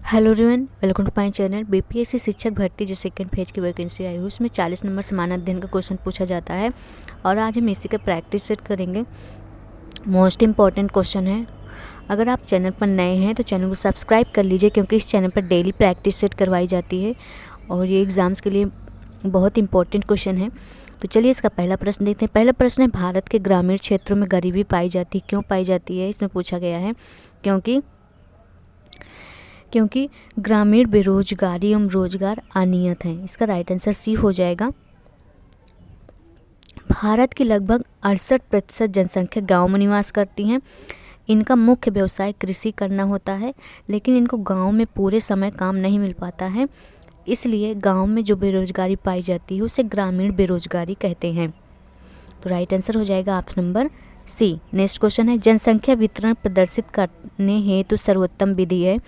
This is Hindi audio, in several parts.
Hello everyone, welcome to my channel. BPSC शिक्षक भर्ती जो सेकंड फेज की वैकेंसी आई है उसमें 40 नंबर समान अध्ययन का क्वेश्चन पूछा जाता है और आज हम इसी का प्रैक्टिस सेट करेंगे। मोस्ट इम्पॉर्टेंट क्वेश्चन है। अगर आप चैनल पर नए हैं तो चैनल को सब्सक्राइब कर लीजिए क्योंकि इस चैनल पर डेली प्रैक्टिस सेट करवाई जाती है और ये एग्ज़ाम्स के लिए बहुत इंपॉर्टेंट क्वेश्चन है। तो चलिए इसका पहला प्रश्न देखते हैं। पहला प्रश्न है, भारत के ग्रामीण क्षेत्रों में गरीबी पाई जाती है, क्यों पाई जाती है? इसमें पूछा गया है क्योंकि ग्रामीण बेरोजगारी एवं रोजगार अनियत है। इसका राइट आंसर सी हो जाएगा। भारत की लगभग 68% जनसंख्या गांव में निवास करती हैं। इनका मुख्य व्यवसाय कृषि करना होता है, लेकिन इनको गांव में पूरे समय काम नहीं मिल पाता है, इसलिए गांव में जो बेरोजगारी पाई जाती है उसे ग्रामीण बेरोजगारी कहते हैं। तो राइट आंसर हो जाएगा option number C. Next question है, जनसंख्या वितरण प्रदर्शित करने हेतु सर्वोत्तम विधि है।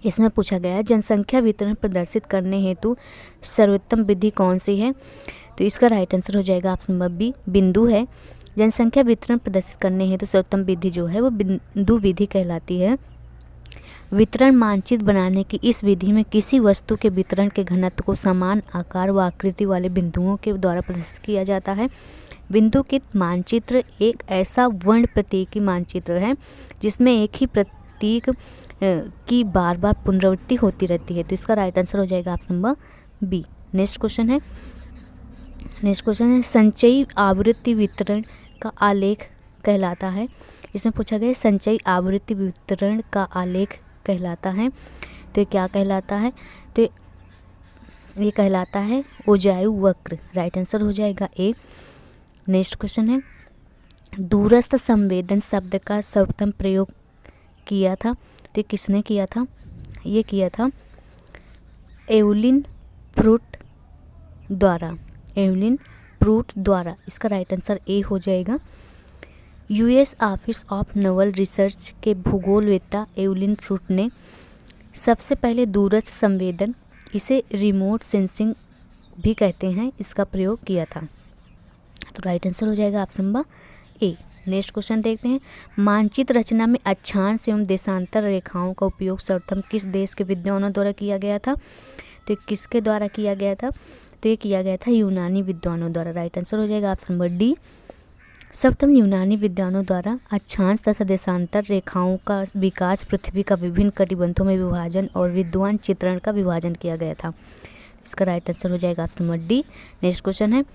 इसमें पूछा गया है जनसंख्या वितरण प्रदर्शित करने हेतु सर्वोत्तम विधि कौन सी है? तो इसका राइट आंसर हो जाएगा ऑप्शन नंबर बी, बिंदु है। जनसंख्या वितरण प्रदर्शित करने हेतु सर्वोत्तम विधि जो है वो बिंदु विधि कहलाती है। वितरण मानचित्र बनाने की इस विधि में किसी वस्तु के वितरण के घनत्व को समान आकार व आकृति वाले बिंदुओं के द्वारा प्रदर्शित किया जाता है। बिंदुकित मानचित्र एक ऐसा वर्ण प्रतीकी मानचित्र है जिसमें एक ही प्रतीक की बार बार पुनरावृत्ति होती रहती है। तो इसका राइट आंसर हो जाएगा option number B. Next question है संचयी आवृत्ति वितरण का आलेख कहलाता है। इसमें पूछा गया संचयी आवृत्ति वितरण का आलेख कहलाता है, तो ये क्या कहलाता है? तो ये कहलाता है ओजायु वक्र। राइट आंसर हो जाएगा ए। नेक्स्ट क्वेश्चन है, दूरस्थ संवेदन शब्द का सर्वप्रथम प्रयोग किया था, तो किसने किया था? ये किया था एवलिन प्रूट द्वारा। इसका राइट आंसर ए हो जाएगा। US office of naval research के भूगोलवेत्ता एवलिन प्रूट ने सबसे पहले दूरस्थ संवेदन, इसे रिमोट सेंसिंग भी कहते हैं, इसका प्रयोग किया था। तो राइट आंसर हो जाएगा option number A. Next question देखते हैं, मानचित्र रचना में अक्षांश एवं देशांतर रेखाओं का उपयोग सर्वप्रथम किस देश के विद्वानों द्वारा किया गया था? तो किसके द्वारा किया गया था? तो ये किया गया था यूनानी विद्वानों द्वारा। राइट आंसर हो जाएगा ऑप्शन नंबर डी। सर्वप्रथम यूनानी विद्वानों द्वारा अक्षांश तथा देशांतर रेखाओं का विकास, पृथ्वी का विभिन्न कटिबंधों में विभाजन और विद्वान चित्रण का विभाजन किया गया था। इसका राइट आंसर हो जाएगा option number D. Next question है,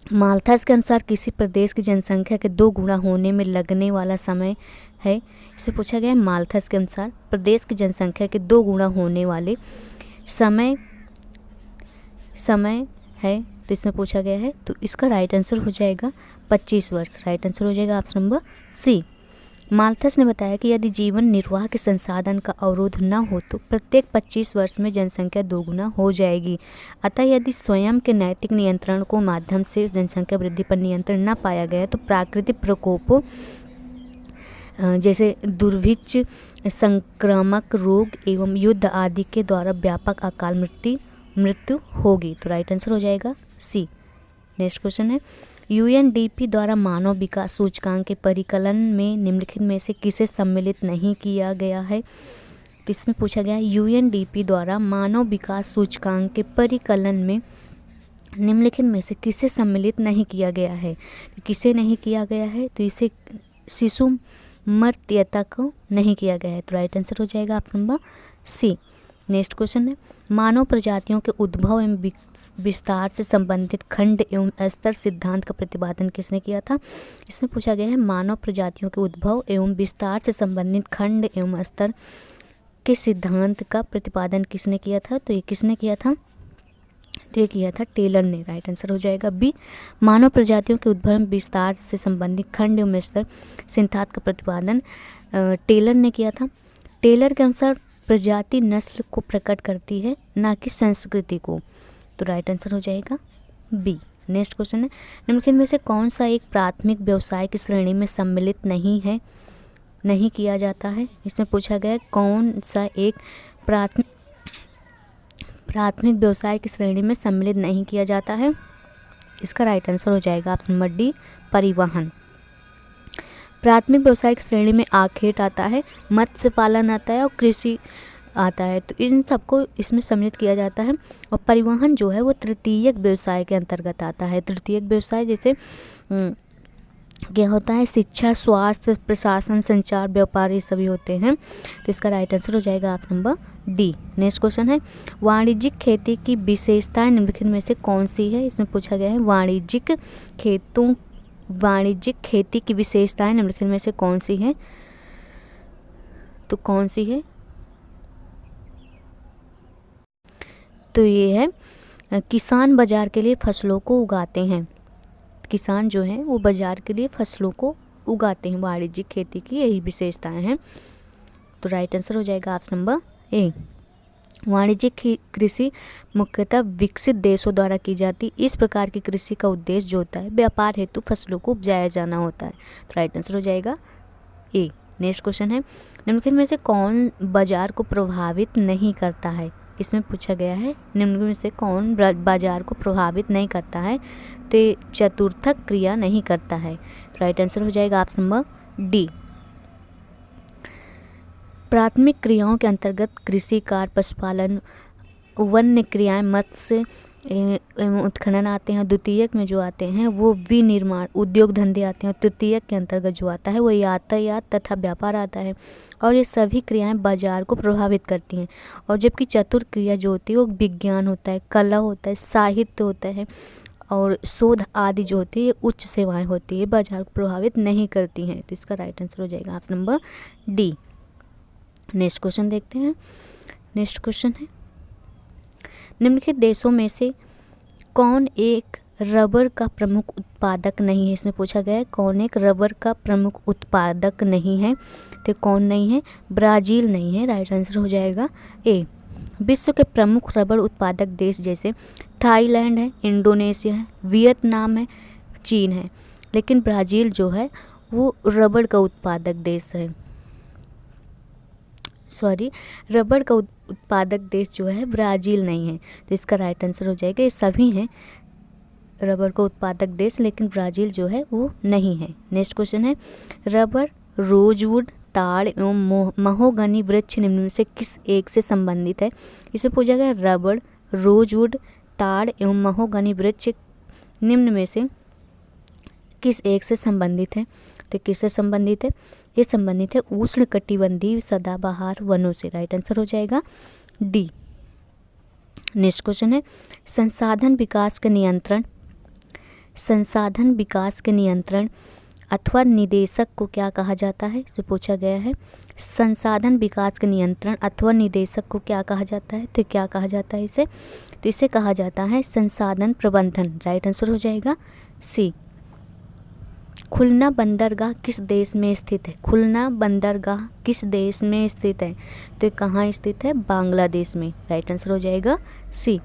माल्थस के अनुसार किसी प्रदेश की जनसंख्या के 2 गुना होने में लगने वाला समय है। इससे पूछा गया है माल्थस के अनुसार प्रदेश की जनसंख्या के 2 गुना होने वाले समय है, तो इसमें पूछा गया है, तो इसका राइट आंसर हो जाएगा 25 वर्ष। राइट आंसर हो जाएगा ऑप्शन नंबर सी। माल्थस ने बताया कि यदि जीवन निर्वाह के संसाधन का अवरोध न हो तो प्रत्येक 25 वर्ष में जनसंख्या 2 गुना हो जाएगी। अतः यदि स्वयं के नैतिक नियंत्रण को माध्यम से जनसंख्या वृद्धि पर नियंत्रण न पाया गया तो प्राकृतिक प्रकोपों जैसे दुर्भिक्ष, संक्रामक रोग एवं युद्ध आदि के द्वारा व्यापक अकाल मृत्यु होगी। तो राइट आंसर हो जाएगा सी। नेक्स्ट क्वेश्चन है, यूएनडीपी द्वारा मानव विकास सूचकांक के परिकलन में निम्नलिखित में से किसे सम्मिलित नहीं किया गया है? इसमें पूछा गया है यूएनडीपी द्वारा मानव विकास सूचकांक के परिकलन में निम्नलिखित में से किसे सम्मिलित नहीं किया गया है? किसे नहीं किया गया है? तो इसे शिशु मृत्यता को नहीं किया गया है। तो राइट आंसर हो जाएगा option number C. Next question है, मानव प्रजातियों के उद्भव एवं विस्तार से संबंधित खंड एवं स्तर सिद्धांत का प्रतिपादन किसने किया था? इसमें पूछा गया है मानव प्रजातियों के उद्भव एवं विस्तार से संबंधित खंड एवं स्तर के सिद्धांत का प्रतिपादन किसने किया था? तो ये किसने किया था? तो ये किया था टेलर ने। राइट आंसर हो जाएगा बी। मानव प्रजातियों के उद्भव एवं विस्तार से संबंधित खंड एवं स्तर सिद्धांत का प्रतिपादन टेलर ने किया था। टेलर के अनुसार प्रजाति नस्ल को प्रकट करती है, ना कि संस्कृति को। तो राइट आंसर हो जाएगा बी। नेक्स्ट क्वेश्चन है, निम्नलिखित में से कौन सा एक प्राथमिक व्यवसाय की श्रेणी में सम्मिलित नहीं किया जाता है? इसमें पूछा गया है कौन सा एक प्राथमिक व्यवसाय की श्रेणी में सम्मिलित नहीं किया जाता है? इसका राइट आंसर हो जाएगा ऑप्शन नंबर डी, परिवहन। प्राथमिक व्यवसायिक श्रेणी में आखेट आता है, मत्स्य पालन आता है और कृषि आता है, तो इन सबको इसमें सम्मिलित किया जाता है। और परिवहन जो है वो तृतीयक व्यवसाय के अंतर्गत आता है। तृतीयक व्यवसाय जैसे क्या होता है, शिक्षा, स्वास्थ्य, प्रशासन, संचार, व्यापार, ये सभी होते हैं। तो इसका राइट आंसर हो जाएगा option number D. Next question है वाणिज्यिक खेती की विशेषताएं निम्नलिखित में से कौन सी है। इसमें पूछा गया है वाणिज्यिक खेती की विशेषताएं निम्नलिखित में से कौन सी है, तो कौन सी है, तो ये है किसान बाजार के लिए फसलों को उगाते हैं। किसान जो हैं वो बाजार के लिए फसलों को उगाते हैं। वाणिज्यिक खेती की यही विशेषताएं हैं। तो राइट आंसर हो जाएगा ऑप्शन नंबर ए। वाणिज्यिक कृषि मुख्यतः विकसित देशों द्वारा की जाती इस प्रकार की कृषि का उद्देश्य जो होता है व्यापार हेतु फसलों को उपजाया जाना होता है। तो राइट आंसर हो जाएगा ए। नेक्स्ट क्वेश्चन है निम्नलिखित में से कौन बाजार को प्रभावित नहीं करता है। इसमें पूछा गया है निम्नलिखित में से कौन बाजार को प्रभावित नहीं करता है, तो ये चतुर्थक क्रिया नहीं करता है। तो राइट आंसर हो जाएगा ऑप्शन नंबर डी। प्राथमिक क्रियाओं के अंतर्गत कृषि कार्य, पशुपालन, वन्य क्रियाएं, मत्स्य एवं उत्खनन आते हैं। द्वितीयक में जो आते हैं वो विनिर्माण, उद्योग धंधे आते हैं। और तृतीयक के अंतर्गत जो आता है वो यातायात तथा व्यापार आता है। और ये सभी क्रियाएं बाजार को प्रभावित करती हैं। और जबकि चतुर्थ क्रिया जो होती है वो विज्ञान होता है, कला होता है, साहित्य होता है और शोध आदि जो होती है ये उच्च सेवाएं होती है, बाजार को प्रभावित नहीं करती हैं। तो इसका राइट आंसर हो जाएगा option number D. Next question देखते हैं। नेक्स्ट क्वेश्चन है निम्नलिखित देशों में से कौन एक रबर का प्रमुख उत्पादक नहीं है। इसमें पूछा गया है कौन एक रबर का प्रमुख उत्पादक नहीं है, तो कौन नहीं है, ब्राज़ील नहीं है। राइट आंसर हो जाएगा ए। विश्व के प्रमुख रबर उत्पादक देश जैसे थाईलैंड है, इंडोनेशिया है, वियतनाम है, चीन है, लेकिन ब्राज़ील जो है वो रबर का उत्पादक देश है। रबर का उत्पादक देश जो है ब्राज़ील नहीं है। तो इसका राइट आंसर हो जाएगा, ये सभी हैं रबर का उत्पादक देश, लेकिन ब्राज़ील जो है वो नहीं है। नेक्स्ट क्वेश्चन है रबर, रोजवुड, ताड़ एवं महोगनी वृक्ष निम्न में से किस एक से संबंधित है। इसे पूछा गया रबर, रोजवुड, ताड़ एवं महोगनी वृक्ष निम्न में से किस एक से संबंधित है। तो किससे संबंधित है, ये संबंधित है उष्णकटिबंधीय सदाबहार वनों से। राइट आंसर हो जाएगा डी। नेक्स्ट क्वेश्चन है संसाधन विकास के नियंत्रण अथवा निदेशक को क्या कहा जाता है। जो पूछा गया है संसाधन विकास के नियंत्रण अथवा निदेशक को क्या कहा जाता है, तो क्या कहा जाता है इसे, तो इसे कहा जाता है संसाधन प्रबंधन। राइट आंसर हो जाएगा सी। खुलना बंदरगाह किस देश में स्थित है। खुलना बंदरगाह किस देश में स्थित है, तो कहाँ स्थित है, बांग्लादेश में। राइट आंसर हो जाएगा सी।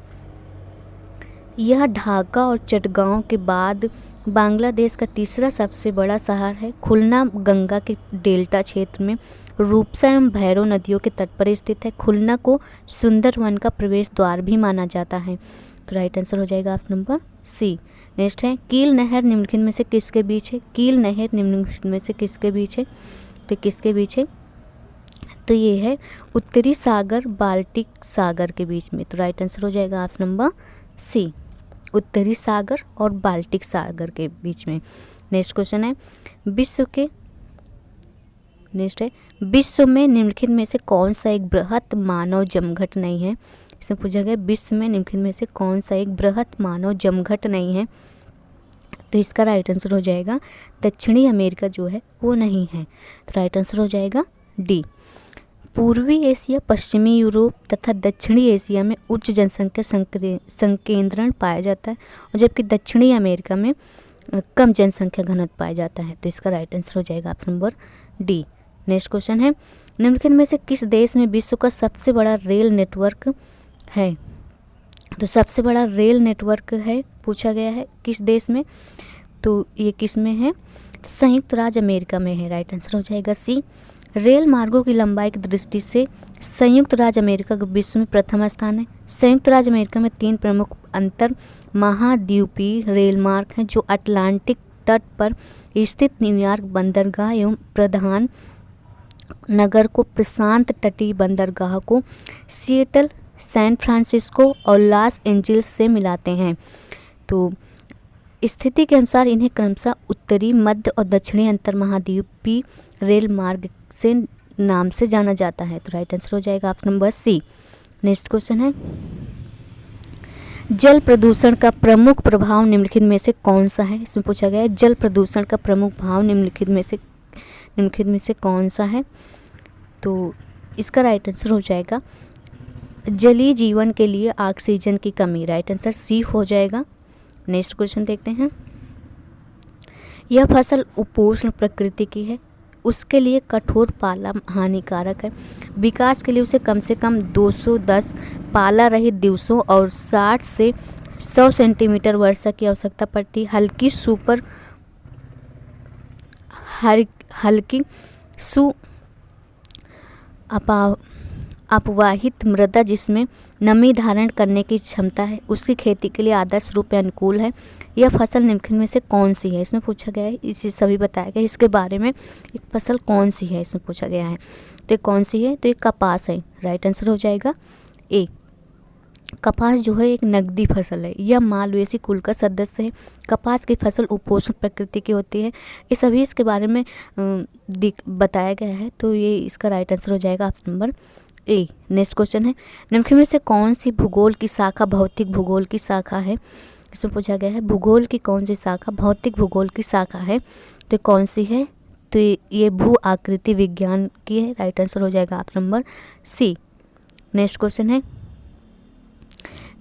यह ढाका और चटगांव के बाद बांग्लादेश का तीसरा सबसे बड़ा शहर है। खुलना गंगा के डेल्टा क्षेत्र में रूपसा एवं भैरव नदियों के तट पर स्थित है। खुलना को सुंदरवन का प्रवेश द्वार भी माना जाता है। तो राइट आंसर हो जाएगा ऑप्शन नंबर सी। नेक्स्ट है कील नहर निम्नलिखित में से किसके बीच है। कील नहर निम्नलिखित में से किसके बीच है, तो किसके बीच है, तो ये है उत्तरी सागर बाल्टिक सागर के बीच में। तो राइट आंसर हो जाएगा ऑप्शन नंबर सी, उत्तरी सागर और बाल्टिक सागर के बीच में। नेक्स्ट क्वेश्चन है विश्व में निम्नलिखित में से कौन सा एक बृहत मानव जमघट नहीं है। इसमें पूछा गया विश्व में निम्नलिखित में से कौन सा एक बृहत मानव जमघट नहीं है, तो इसका राइट आंसर हो जाएगा दक्षिणी अमेरिका जो है वो नहीं है। तो राइट आंसर हो जाएगा डी। पूर्वी एशिया, पश्चिमी यूरोप तथा दक्षिणी एशिया में उच्च जनसंख्या संकेंद्रण पाया जाता है, और जबकि दक्षिणी अमेरिका में कम जनसंख्या घनत्व पाया जाता है। तो इसका राइट आंसर हो जाएगा option number D. Next question है निम्नलिखित में से किस देश में विश्व का सबसे बड़ा रेल नेटवर्क है। तो सबसे बड़ा रेल नेटवर्क है पूछा गया है किस देश में, तो ये किस में है, संयुक्त राज्य अमेरिका में है। राइट आंसर हो जाएगा सी। रेल मार्गों की लंबाई की दृष्टि से संयुक्त राज्य अमेरिका का विश्व में प्रथम स्थान है। संयुक्त राज्य अमेरिका में 3 प्रमुख अंतर महाद्वीपीय रेल मार्ग हैं जो अटलांटिक तट पर स्थित न्यूयॉर्क बंदरगाह एवं प्रधान नगर को प्रशांत तटीय बंदरगाह को सिएटल, सैन फ्रांसिस्को और लॉस एंजल्स से मिलाते हैं। तो स्थिति के अनुसार इन्हें क्रमशः उत्तरी, मध्य और दक्षिणी अंतर्महाद्वीपीय रेल मार्ग से नाम से जाना जाता है। तो राइट आंसर हो जाएगा option number C. Next question है, जल प्रदूषण का प्रमुख प्रभाव निम्नलिखित में से कौन सा है। इसमें पूछा गया है जल प्रदूषण का प्रमुख भाव निम्नलिखित में से कौन सा है। तो इसका राइट आंसर हो जाएगा जलीय जीवन के लिए ऑक्सीजन की कमी। राइट आंसर सी हो जाएगा। नेक्स्ट क्वेश्चन देखते हैं, यह फसल उपोष्ण प्रकृति की है, उसके लिए कठोर पाला हानिकारक है। विकास के लिए उसे कम से कम 210 पाला रहित दिवसों और 60 से 100 सेंटीमीटर वर्षा की आवश्यकता पड़ती है। हल्की अपवाहित मृदा जिसमें नमी धारण करने की क्षमता है, उसकी खेती के लिए आदर्श रूप में अनुकूल है। यह फसल निम्नलिखित में से कौन सी है। इसमें पूछा गया है, इसे सभी बताया गया इसके बारे में, एक फसल कौन सी है इसमें पूछा गया है। तो कौन सी है, तो ये कपास है। राइट आंसर हो जाएगा ए। कपास जो है एक नगदी फसल है, यह मालवेसी कुल का सदस्य है। कपास की फसल उपोष्ण प्रकृति की होती है। ये सभी इसके बारे में बताया गया है। तो ये इसका राइट आंसर हो जाएगा option number A. Next question है, निम्नलिखित में से कौन सी भूगोल की शाखा भौतिक भूगोल की शाखा है। इसमें पूछा गया है भूगोल की कौन सी शाखा भौतिक भूगोल की शाखा है। तो कौन सी है, तो ये भू आकृति विज्ञान की है। राइट आंसर हो जाएगा option number C. Next question है,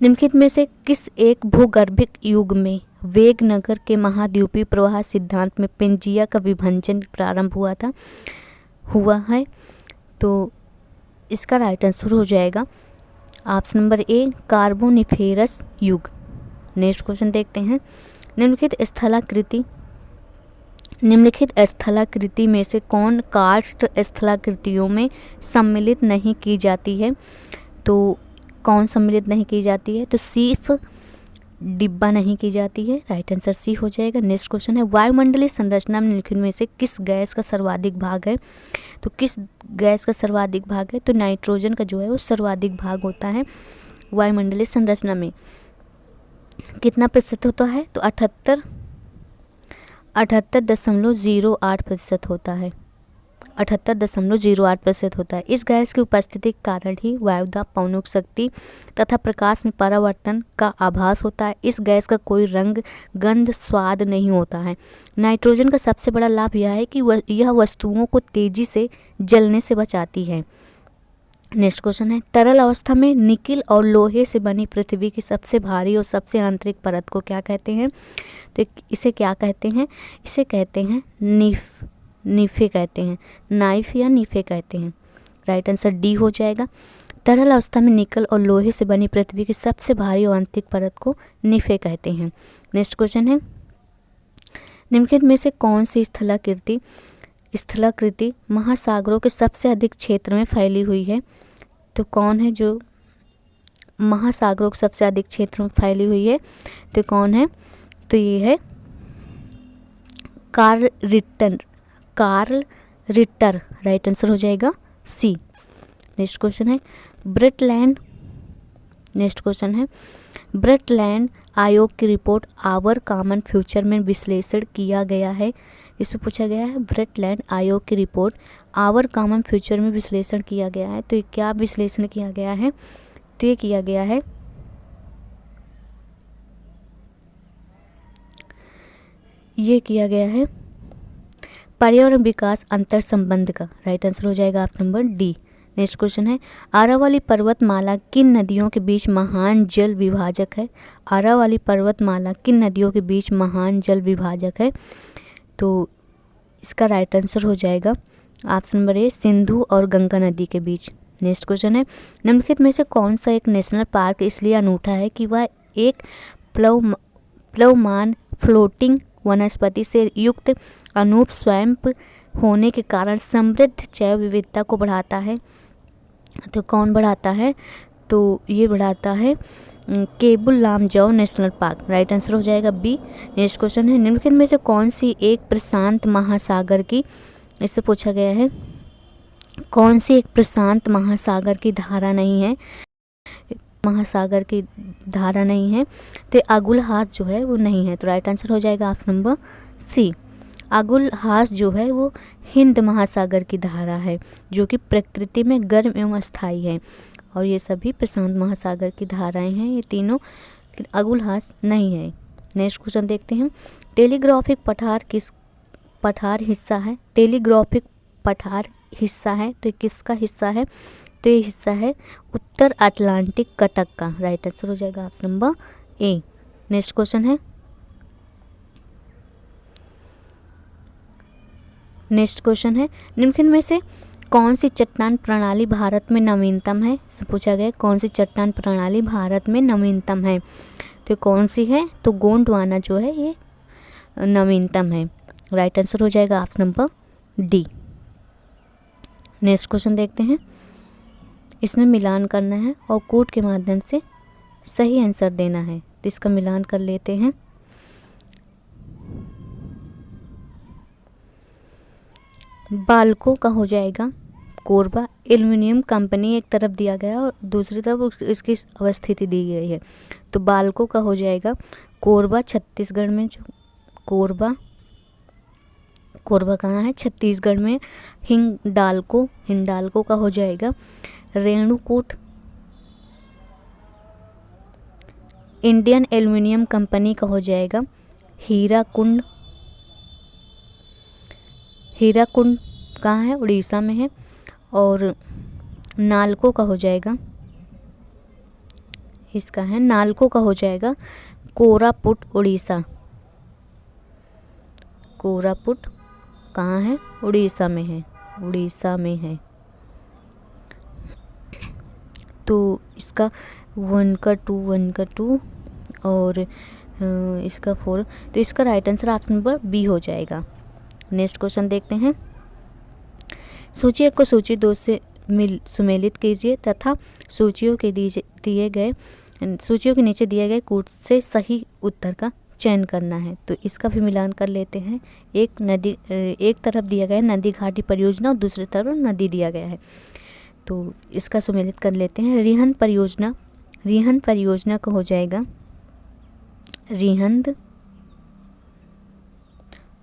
निम्नलिखित में से किस एक भूगर्भिक युग में वेगनगर के महाद्वीपीय प्रवाह सिद्धांत में पेंजिया का विभंजन प्रारंभ हुआ है। तो इसका राइट आंसर हो जाएगा ऑप्शन नंबर ए, कार्बोनिफेरस युग। नेक्स्ट क्वेश्चन देखते हैं, निम्नलिखित स्थलाकृति में से कौन कार्स्ट स्थलाकृतियों में सम्मिलित नहीं की जाती है। तो कौन सम्मिलित नहीं की जाती है, तो सिर्फ डिब्बा नहीं की जाती है। राइट आंसर सी हो जाएगा। नेक्स्ट क्वेश्चन है, वायुमंडलीय संरचना में निम्नलिखित में से किस गैस का सर्वाधिक भाग है। तो किस गैस का सर्वाधिक भाग है, तो नाइट्रोजन का जो है वो सर्वाधिक भाग होता है वायुमंडलीय संरचना में। कितना प्रतिशत होता है, तो 78.08% होता है। 78.08% होता है। इस गैस की उपस्थिति के कारण ही वायुदाब, पवनुक शक्ति तथा प्रकाश में परावर्तन का आभास होता है। इस गैस का कोई रंग, गंध, स्वाद नहीं होता है। नाइट्रोजन का सबसे बड़ा लाभ यह है कि यह वस्तुओं को तेजी से जलने से बचाती है। नेक्स्ट क्वेश्चन है, तरल अवस्था में निकिल और लोहे से बनी पृथ्वी की सबसे भारी और सबसे आंतरिक परत को क्या कहते हैं। तो इसे क्या कहते हैं, इसे कहते हैं नीफे कहते हैं, नाइफ या नीफे कहते हैं। राइट आंसर डी हो जाएगा। तरल अवस्था में निकल और लोहे से बनी पृथ्वी की सबसे भारी और आंतरिक परत को नीफे कहते हैं। नेक्स्ट क्वेश्चन है, निम्नलिखित में से कौन सी स्थलाकृति महासागरों के सबसे अधिक क्षेत्र में फैली हुई है। तो कौन है जो महासागरों के सबसे अधिक क्षेत्र में फैली हुई है, तो कौन है, तो ये है कार्ल रिटर। राइट आंसर हो जाएगा सी। नेक्स्ट क्वेश्चन है, ब्रेटलैंड आयोग की रिपोर्ट आवर कॉमन फ्यूचर में विश्लेषण किया गया है। इसमें पूछा गया है ब्रेटलैंड आयोग की रिपोर्ट आवर कॉमन फ्यूचर में विश्लेषण किया गया है। तो ये क्या विश्लेषण किया गया है, तो ये किया गया है पर्यावरण विकास अंतर संबंध का। राइट आंसर हो जाएगा option number D. Next question है, आरावली पर्वतमाला किन नदियों के बीच महान जल विभाजक है। आरावली पर्वतमाला किन नदियों के बीच महान जल विभाजक है। तो इसका राइट आंसर हो जाएगा ऑप्शन नंबर ए, सिंधु और गंगा नदी के बीच। नेक्स्ट क्वेश्चन है, निम्नलिखित में से कौन सा एक नेशनल पार्क इसलिए अनूठा है कि वह एक प्लवमान फ्लोटिंग वनस्पति से युक्त अनूप स्वैम्प होने के कारण समृद्ध जैव विविधता को बढ़ाता है। तो कौन बढ़ाता है, तो ये बढ़ाता है Keibul Lamjao national park. Right answer हो जाएगा बी। नेक्स्ट क्वेश्चन है, निम्नलिखित में से कौन सी एक प्रशांत महासागर की, इससे पूछा गया है कौन सी एक प्रशांत महासागर की धारा नहीं है, महासागर की धारा नहीं है, तो आगुल हाथ जो है वो नहीं है। तो राइट आंसर हो जाएगा ऑप्शन नंबर सी। आगुल हाथ जो है वो हिंद महासागर की धारा है, जो कि प्रकृति में गर्म एवं अस्थायी है, और ये सभी प्रशांत महासागर की धाराएं हैं, ये तीनों। आगुल हाथ नहीं है। नेक्स्ट क्वेश्चन देखते हैं। टेलीग्राफिक पठार किस पठार हिस्सा है? टेलीग्राफिक पठार हिस्सा है, तो किसका हिस्सा है? तो ये हिस्सा है उत्तर अटलांटिक कटक का। राइट आंसर हो जाएगा option number A. Next question है, निम्नलिखित में से कौन सी चट्टान प्रणाली भारत में नवीनतम है? पूछा गया कौन सी चट्टान प्रणाली भारत में नवीनतम है, तो कौन सी है? तो गोंडवाना जो है ये नवीनतम है। राइट आंसर हो जाएगा option number D. Next question देखते हैं। इसमें मिलान करना है और कोड के माध्यम से सही आंसर देना है, तो इसका मिलान कर लेते हैं। बाल्को का हो जाएगा कोरबा एल्युमिनियम कंपनी एक तरफ दिया गया और दूसरी तरफ इसकी अवस्थिति दी गई है। तो बाल्को का हो जाएगा कोरबा छत्तीसगढ़ में, जो कोरबा कहाँ है? छत्तीसगढ़ में। हिंडाल्को का हो जाएगा रेणुकूट। इंडियन एल्युमिनियम कंपनी का हो जाएगा हीराकुंड कहाँ है? उड़ीसा में है। और नालको का हो जाएगा, इसका है नालको का हो जाएगा कोरापुट उड़ीसा। कोरापुट कहाँ है? उड़ीसा में है। तो इसका 1 का 2 और इसका 4, तो इसका right answer option number B हो जाएगा। नेक्स्ट क्वेश्चन देखते हैं। सूची 1 को सूची 2 से सुमेलित कीजिए तथा सूचियों के नीचे दिए गए कोड से सही उत्तर का चयन करना है। तो इसका भी मिलान कर लेते हैं। एक तरफ दिया गया है नदी घाटी परियोजना और दूसरी तरफ नदी दिया गया है, तो इसका सुमेलित कर लेते हैं। रिहंद परियोजना का हो जाएगा रिहंद।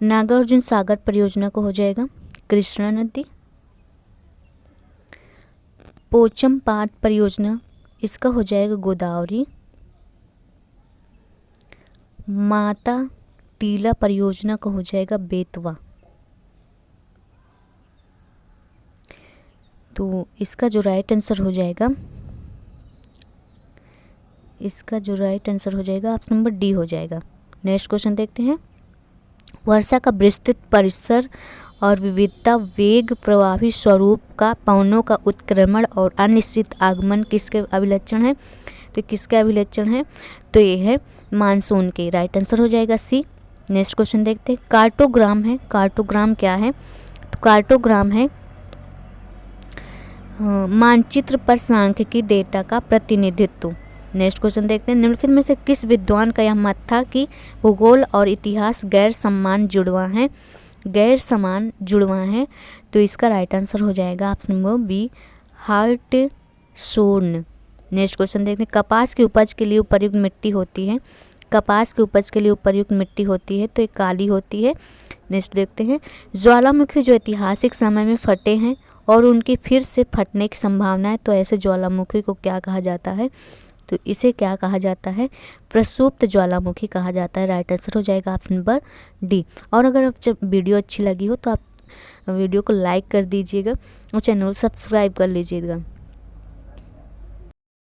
नागार्जुन सागर परियोजना को हो जाएगा कृष्णा नदी। पोचमपाद परियोजना, इसका हो जाएगा गोदावरी। माता टीला परियोजना का हो जाएगा बेतवा। तो इसका जो राइट आंसर हो जाएगा ऑप्शन नंबर डी हो जाएगा। नेक्स्ट क्वेश्चन देखते हैं। वर्षा का विस्तृत परिसर और विविधता वेग प्रवाही स्वरूप का पवनों का उत्क्रमण और अनिश्चित आगमन किसके अभिलक्षण है? तो किसके अभिलक्षण है? तो ये है मानसून के। राइट आंसर हो जाएगा सी। नेक्स्ट क्वेश्चन देखते हैं। कार्टोग्राम है, कार्टोग्राम क्या है? तो कार्टोग्राम है मानचित्र पर सांख्यिकी डेटा का प्रतिनिधित्व। नेक्स्ट क्वेश्चन देखते हैं। निम्नलिखित में से किस विद्वान का यह मत था कि भूगोल और इतिहास गैर समान जुड़वा है? तो इसका राइट आंसर हो जाएगा option number B hartshorn. Next question देखते हैं। कपास की उपज के लिए उपयुक्त मिट्टी होती है, तो एक काली होती है। नेक्स्ट देखते हैं। ज्वालामुखी जो ऐतिहासिक समय में फटे हैं और उनकी फिर से फटने की संभावना है, तो ऐसे ज्वालामुखी को क्या कहा जाता है? तो इसे क्या कहा जाता है? प्रसुप्त ज्वालामुखी कहा जाता है। राइट आंसर हो जाएगा ऑप्शन नंबर डी। और अगर जब वीडियो अच्छी लगी हो तो आप वीडियो को लाइक कर दीजिएगा और चैनल को सब्सक्राइब कर लीजिएगा।